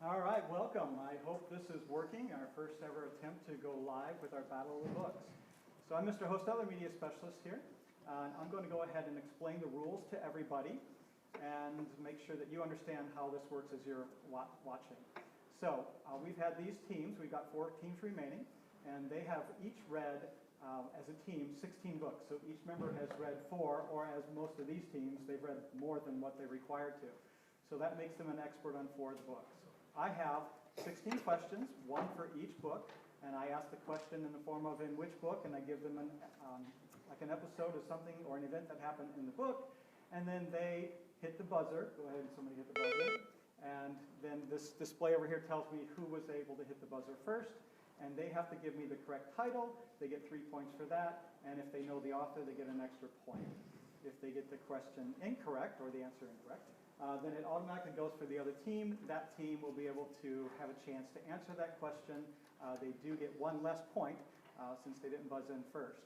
All right, welcome. I hope this is working, our first ever attempt to go live with our Battle of the Books. So I'm Mr. Hochstetler, Media Specialist here. I'm going to go ahead and explain the rules to everybody and make sure that you understand how this works as you're watching. So we've had these teams, we've got 4 teams remaining, and they have each read, as a team, 16 books. So each member has read 4, or as most of these teams, they've read more than what they're required to. So that makes them an expert on 4 of the books. I have 16 questions, 1 for each book, and I ask the question in the form of in which book, and I give them like an episode of something or an event that happened in the book, and then they hit the buzzer. Go ahead and somebody hit the buzzer. And then this display over here tells me who was able to hit the buzzer first, and they have to give me the correct title. They get 3 points for that, and if they know the author, they get an extra point. If they get the question incorrect, or the answer incorrect, then it automatically goes for the other team. That team will be able to have a chance to answer that question. They do get 1 less point since they didn't buzz in first.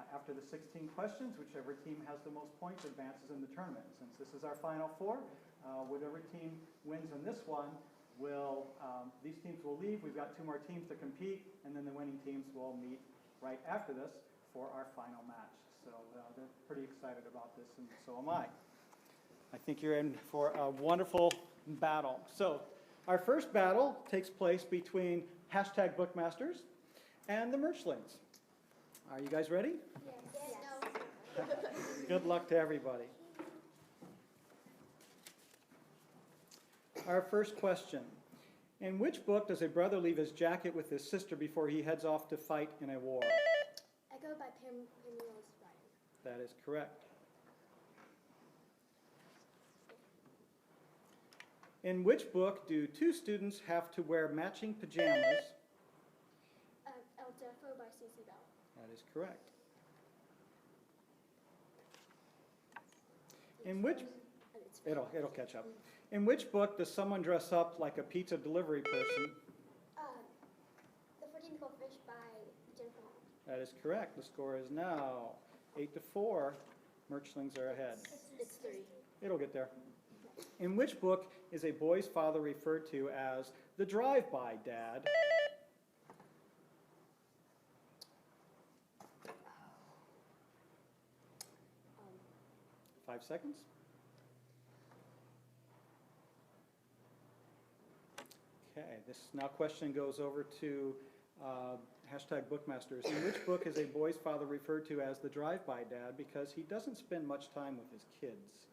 After the 16 questions, whichever team has the most points advances in the tournament. Since this is our final 4, whatever team wins in this one these teams will leave. We've got 2 more teams to compete, and then the winning teams will meet right after this for our final match. So they're pretty excited about this, and so am I. I think you're in for a wonderful battle. So our first battle takes place between #Bookmasters and the Merchlings. Are you guys ready? Yes. Yes. Good luck to everybody. Our first question. In which book does a brother leave his jacket with his sister before he heads off to fight in a war? Echo by Pamela's Ryan. That is correct. In which book do 2 students have to wear matching pajamas? El Defo by C.C. Bell. That is correct. In which... It'll catch up. In which book does someone dress up like a pizza delivery person? The 14th Goldfish by Jennifer Holland. That is correct. The score is now 8-4. Merchlings are ahead. It's 3. It'll get there. In which book is a boy's father referred to as the drive-by dad? 5 seconds. Okay, this now question goes over to #Bookmasters. In which book is a boy's father referred to as the drive-by dad because he doesn't spend much time with his kids?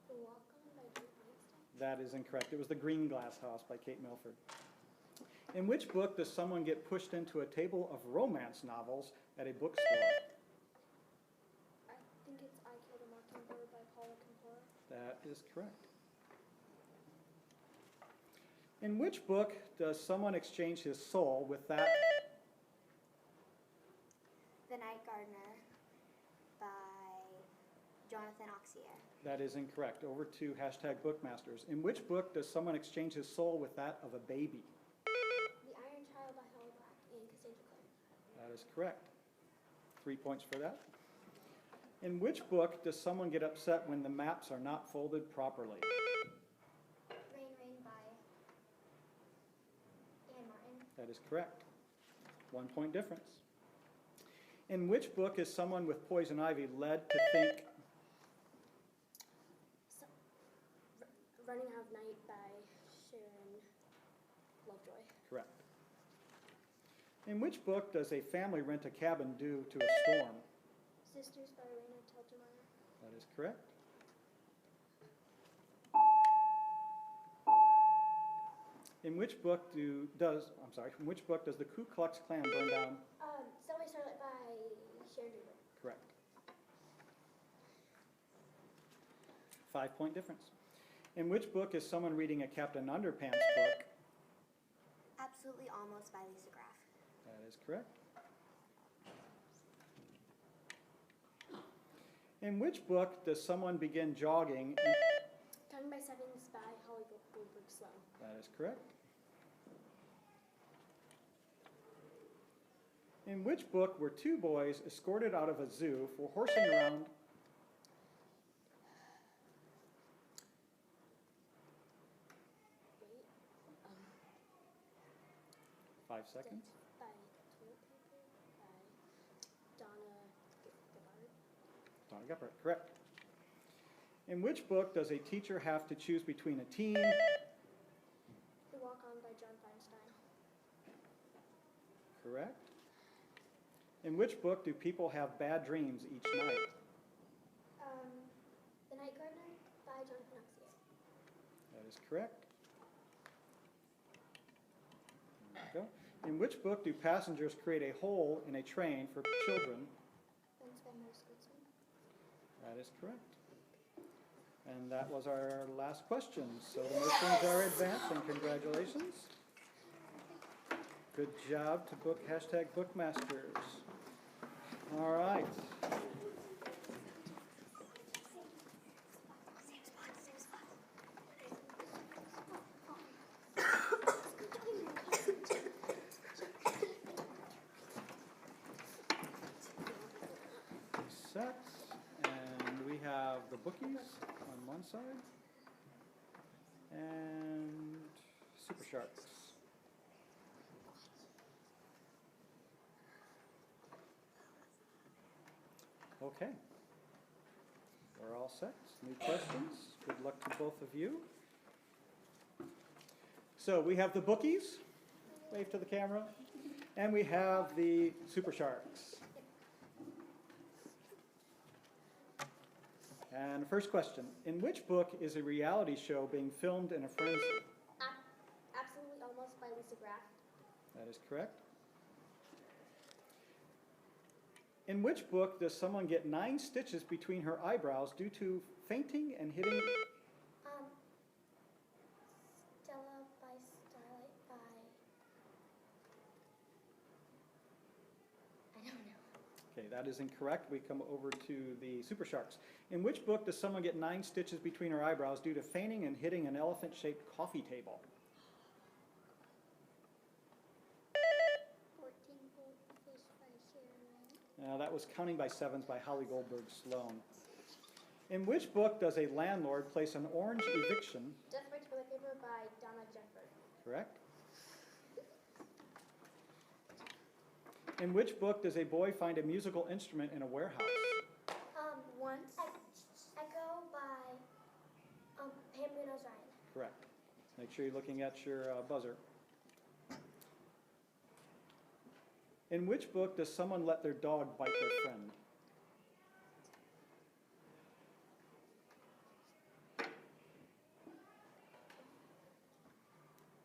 The Walk-On by Kate Milford. That is incorrect. It was The Green Glass House by Kate Milford. In which book does someone get pushed into a table of romance novels at a bookstore? I think it's I Killed a Mockingbird by Paula Campora. That is correct. In which book does someone exchange his soul with that? The Night Gardener by Jonathan Auxier. That is incorrect. Over to #Bookmasters. In which book does someone exchange his soul with that of a baby? The Iron Child by Helen Black and Cassandra Clare. That is correct. 3 points for that. In which book does someone get upset when the maps are not folded properly? Rain, Rain by Anne Martin. That is correct. 1 point difference. In which book is someone with poison ivy led to think? Running Out of Night by Sharon Lovejoy. Correct. In which book does a family rent a cabin due to a storm? Sisters by Raina Telgemeier. That is correct. In which book does the Ku Klux Klan burn down? Subway Starlight by Sharon Draper. Correct. 5 point difference. In which book is someone reading a Captain Underpants book? Absolutely Almost by Lisa Graff. That is correct. In which book does someone begin jogging? Talking by Sevens by Holly Goldberg Sloan. That is correct. In which book were 2 boys escorted out of a zoo for horsing around 5 seconds. By toilet paper by Donna Gifford. Donna Gephardt, correct. In which book does a teacher have to choose between a teen? The Walk On by John Feinstein. Correct. In which book do people have bad dreams each night? The Night Gardener by John Pinoxio. That is correct. There we go. In which book do passengers create a hole in a train for children? Once by Morris Goodsman. That is correct. And that was our last question. So the motions are advanced, and congratulations. Good job to #Bookmasters. All right. Set. And we have the bookies on one side and Super Sharks. Okay. We're all set. Any questions? Good luck to both of you. So we have the bookies. Wave to the camera. And we have the Super Sharks. And first question. In which book is a reality show being filmed in a frenzy? Absolutely Almost by Lisa Graff. That is correct. In which book does someone get 9 stitches between her eyebrows due to fainting and hitting? Stella by Starlight by... I don't know. Okay, that is incorrect. We come over to the Super Sharks. In which book does someone get 9 stitches between her eyebrows due to fainting and hitting an elephant-shaped coffee table? 14 Goldfish by Sharon Lane. Now, that was Counting by Sevens by Holly Goldberg Sloan. In which book does a landlord place an orange eviction? Death by Toilet Paper by Donna Gifford. Correct. In which book does a boy find a musical instrument in a warehouse? Once. Echo by Pam Munoz Ryan. Correct. Make sure you're looking at your buzzer. In which book does someone let their dog bite their friend?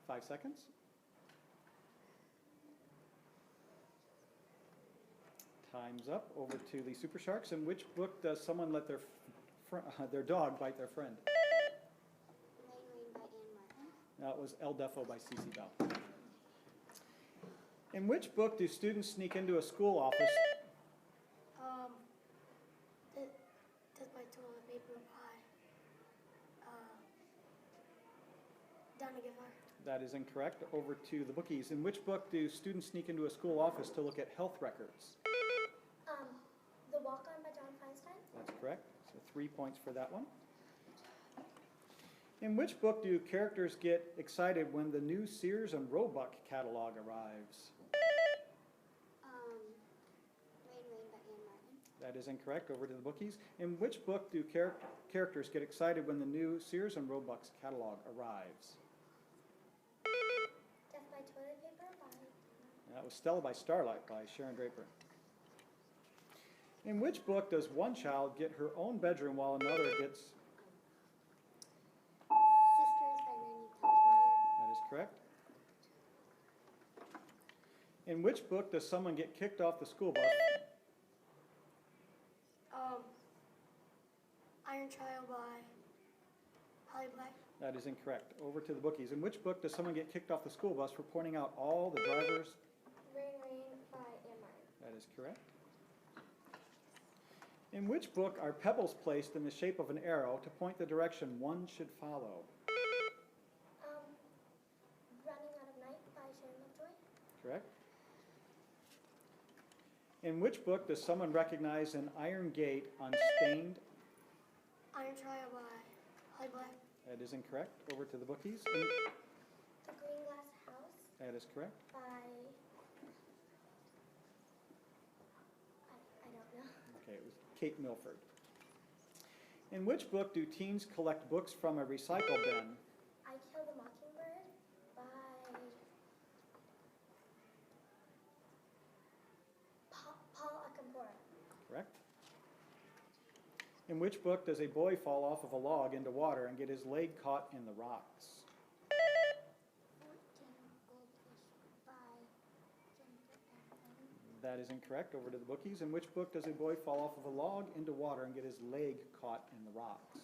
Five seconds. Time's up. Over to the Super Sharks. In which book does someone let their dog bite their friend? Rain Rain by Anne Martin. That was El Defo by C.C. Bell. In which book do students sneak into a school office? Death by Toilet Paper by Donna Gifford. That is incorrect. Over to the bookies. In which book do students sneak into a school office to look at health records? The Walk On by John Feinstein. That's correct. So 3 points for that one. In which book do characters get excited when the new Sears and Roebuck catalog arrives? Rain Rain by Anne Martin. That is incorrect. Over to the bookies. In which book do characters get excited when the new Sears and Roebuck's catalog arrives? Death by Toilet Paper by... That was Stella by Starlight by Sharon Draper. In which book does one child get her own bedroom while another gets... Sisters by Randy Telgemeier. That is correct. In which book does someone get kicked off the school bus? Iron Child by Holly Black. That is incorrect. Over to the bookies. In which book does someone get kicked off the school bus for pointing out all the drivers? Rain Rain by Anne Martin. That is correct. In which book are pebbles placed in the shape of an arrow to point the direction one should follow? Running Out of Night by Sharon Lovejoy. Correct. In which book does someone recognize an iron gate on stained? Iron Trial by Holly Black. That is incorrect. Over to the bookies. The Green Glass House. That is correct. By, I don't know. Okay, it was Kate Milford. In which book do teens collect books from a recycle bin? I Kill the Mockingbird by Paul Acampora. Correct. In which book does a boy fall off of a log into water and get his leg caught in the rocks? 14 Goldfish by Jennifer Aniston. That is incorrect. Over to the bookies. In which book does a boy fall off of a log into water and get his leg caught in the rocks?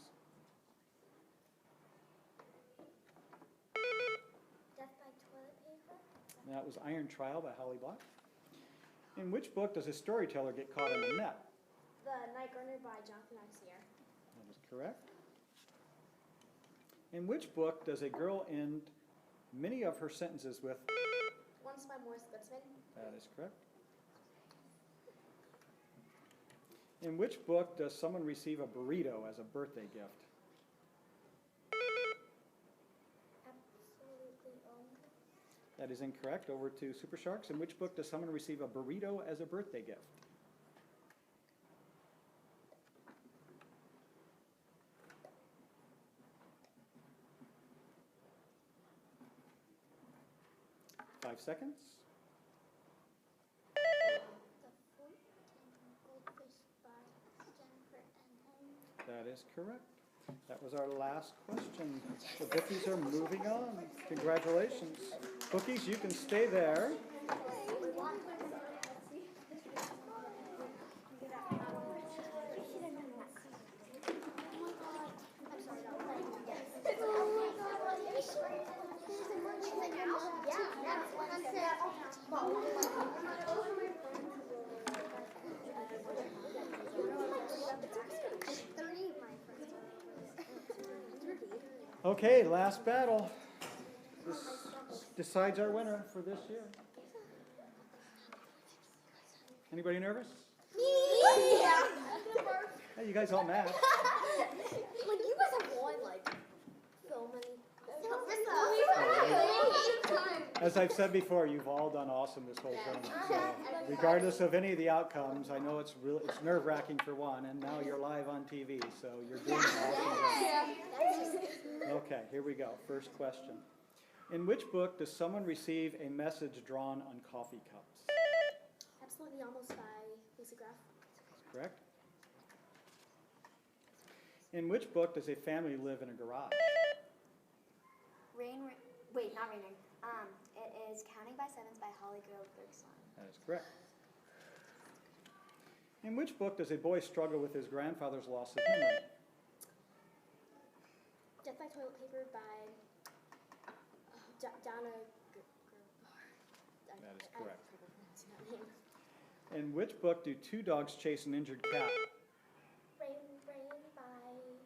Death by Toilet Paper. And that was Iron Trial by Holly Black. In which book does a storyteller get caught in a net? The Night Runner by Jonathan Ixier. That is correct. In which book does a girl end many of her sentences with? Once by Morris Gutzman. That is correct. In which book does someone receive a burrito as a birthday gift? Absolutely only. That is incorrect. Over to Super Sharks. In which book does someone receive a burrito as a birthday gift? Five seconds. The 14 Goldfish by Jennifer Aniston. That is correct. That was our last question. The bookies are moving on. Congratulations. Bookies, you can stay there. Okay, last battle. This decides our winner for this year. Anybody nervous? Yeah. Hey, you guys all mad. Like, you guys have won, like, so many. As I've said before, you've all done awesome this whole thing. So regardless of any of the outcomes, I know it's nerve-wracking for one, and now you're live on TV, so you're doing an awesome job. Okay, here we go. First question. In which book does someone receive a message drawn on coffee cups? Absolutely Almost by Lisa Graff. Correct. In which book does a family live in a garage? Wait, not Raining. It is Counting by Sevens by Holly Bergson. That is correct. In which book does a boy struggle with his grandfather's loss of memory? Death by Toilet Paper by Donna. That is correct. I don't know that name. In which book do two dogs chase an injured cat? Rain by Anne Martin.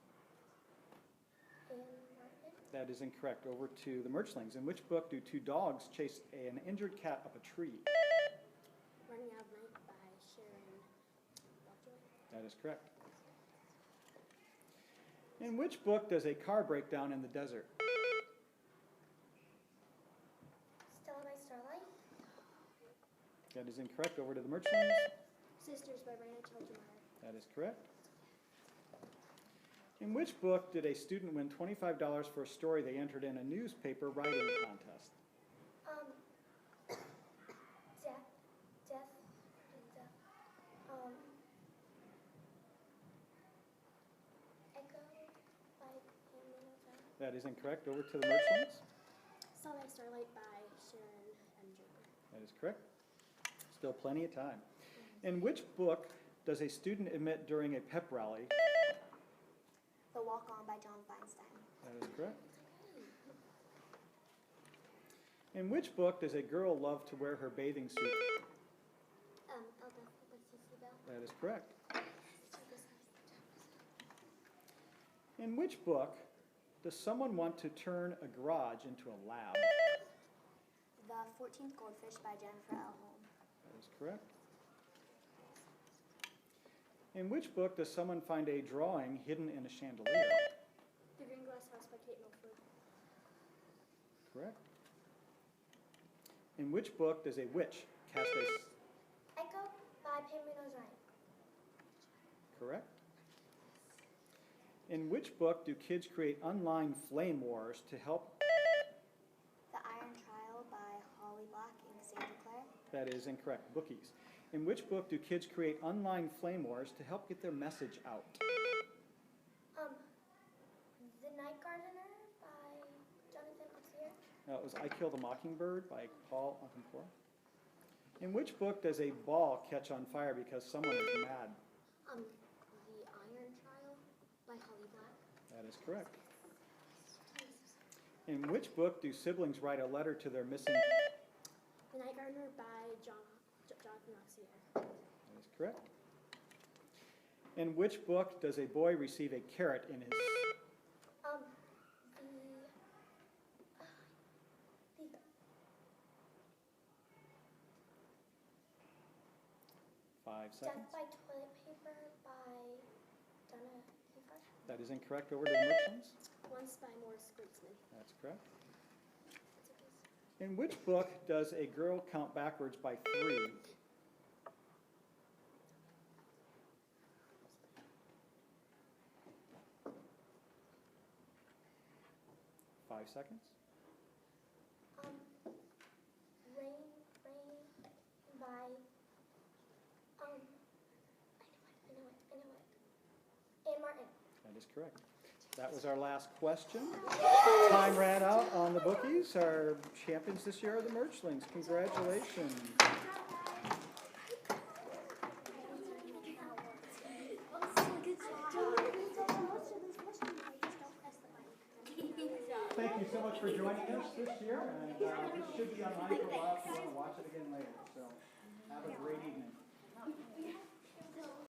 That is incorrect. Over to the Merchlings. In which book do two dogs chase an injured cat up a tree? Running Out of Night by Sharon Lovejoy. That is correct. In which book does a car break down in the desert? Stella by Starlight. That is incorrect. Over to the Merchlings. Sisters by Raina Telgemeier. That is correct. In which book did a student win $25 for a story they entered in a newspaper writing contest? Death. Echo by Pamela. That is incorrect. Over to the Merchlings. Saw by Starlight by Sharon M. Draper. That is correct. Still plenty of time. In which book does a student admit during a pep rally? The Walk On by John Feinstein. That is correct. In which book does a girl love to wear her bathing suit? Elda by Cece Bell. That is correct. In which book does someone want to turn a garage into a lab? The 14th Goldfish by Jennifer L. Holm. That is correct. In which book does someone find a drawing hidden in a chandelier? The Green Glass House by Kate Milford. Correct. In which book does a witch cast a... Echo by Penguin's Rhyme. Correct. In which book do kids create online flame wars to help... The Iron Trial by Holly Black and Sandra Clare. That is incorrect. Bookies. In which book do kids create online flame wars to help get their message out? The Night Gardener by Jonathan Ossier. That was I Kill the Mockingbird by Paul Okonkwo. In which book does a ball catch on fire because someone is mad? The Iron Trial by Holly Black. That is correct. In which book do siblings write a letter to their missing... The Night Gardener by Jonathan Ossier. That is correct. In which book does a boy receive a carrot in his... 5 seconds. Death by Toilet Paper by Donna Kiefer. That is incorrect. Over to the merchants. Once by Morris Grigsman. That's correct. In which book does a girl count backwards by 3? Five seconds. Rain by I know it. Anne Martin. That is correct. That was our last question. Time ran out on the bookies. Our champions this year are the Merchlings. Congratulations. Thank you so much for joining us this year. And this should be online for a while if you want to watch it again later. So have a great evening.